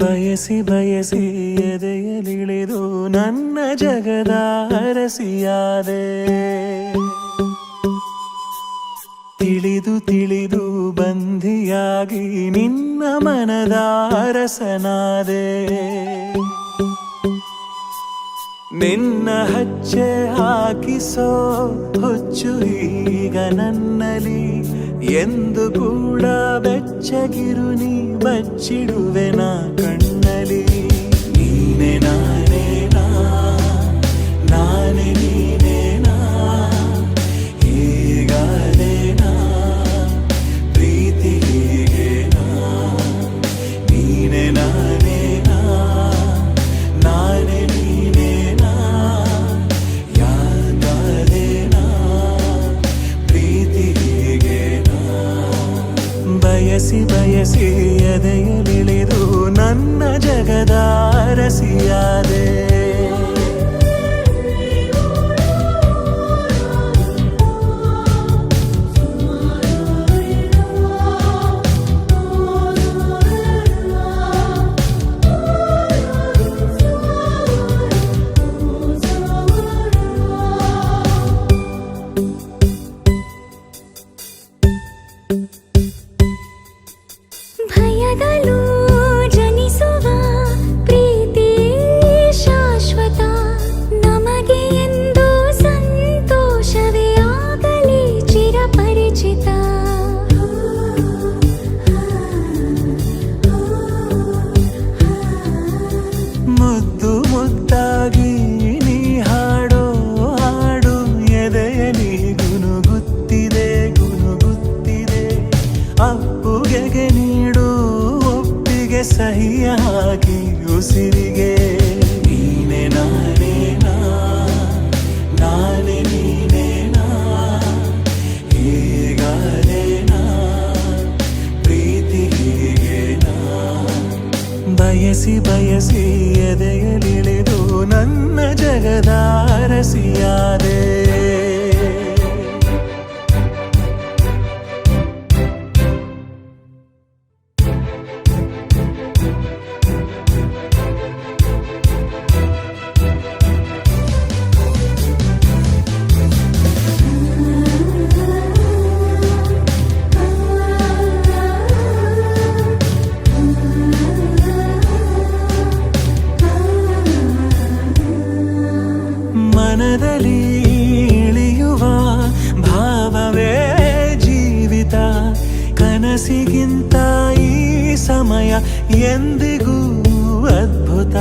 ಬಯಸಿ ಬಯಸಿ ಎದೆಯಲಿಳಿದು ನನ್ನ ಜಗದ ಅರಸಿಯಾದೆ. ತಿಳಿದು ತಿಳಿದು ಬಂಧಿಯಾಗಿ ನಿನ್ನ ಮನದ ಅರಸನಾದೆ. ನಿನ್ನ ಹಚ್ಚೆ ಹಾಕಿಸೋ ಹುಚ್ಚು ಈಗ ನನ್ನಲ್ಲಿ ಎಂದು ಕೂಡ ಬೆಚ್ಚಗಿರು ನೀ ಬಚ್ಚಿಡುವೆ ನಾ ಕಣ್ಣಲಿ. ನೀನೆ ನಾನೇನಾ ನಾನೇ ನೀನೇನಾ ಹೀಗಾದೇನಾ ಪ್ರೀತಿ ಹೀಗೇನಾ. ನೀನೆ ನಾನೇನಾ ನಾನೇ ನೀನೇನಾ ಯಾಕಾದೇನಾ ಪ್ರೀತಿ ಹೀಗೇನಾ. ಬಯಸಿ ಬಯಸಿ ಎದೆಯಲಿಳಿದು ನನ್ನ ಜಗದ ಅರಸಿಯಾದೆ. ಭಯದಲ್ಲೂ ಜನಿಸುವ ಪ್ರೀತಿ ಶಾಶ್ವತ. ನಮಗೆ ಎಂದು ಸಂತೋಷವೇ ಆಗಲಿ ಚಿರಪರಿಚಿತ. ಮುದ್ದು ಮುದ್ದಾಗಿ ನೀ ಹಾಡೋ ಹಾಡು ಎದೆಯಲಿ ಗುನುಗುತ್ತಿದೆ ಗುನುಗುತ್ತಿದೆ. ಅಪ್ಪುಗೆಗೆ ನೀಡು ಒಪ್ಪಿಗೆ ಸಹಿಯ ಹಾಕಿ ಉಸಿರಿಗೆ. ನೀನೆ ನಾನೇನಾ ನಾನೇ ನೀನೇನಾ ಹೀಗಾದೇನಾ ಪ್ರೀತಿ ಹೀಗೇನಾ. ಬಯಸಿ ಬಯಸಿ ಎದೆಯಲಿಳಿದು ನನ್ನ ಜಗದ ಅರಸಿಯಾದೆ. ಮನದಲ್ಲಿ ಇಳಿಯುವ ಭಾವವೇ ಜೀವಿತ. ಕನಸಿಗಿಂತ ಈ ಸಮಯ ಎಂದಿಗೂ ಅದ್ಭುತ.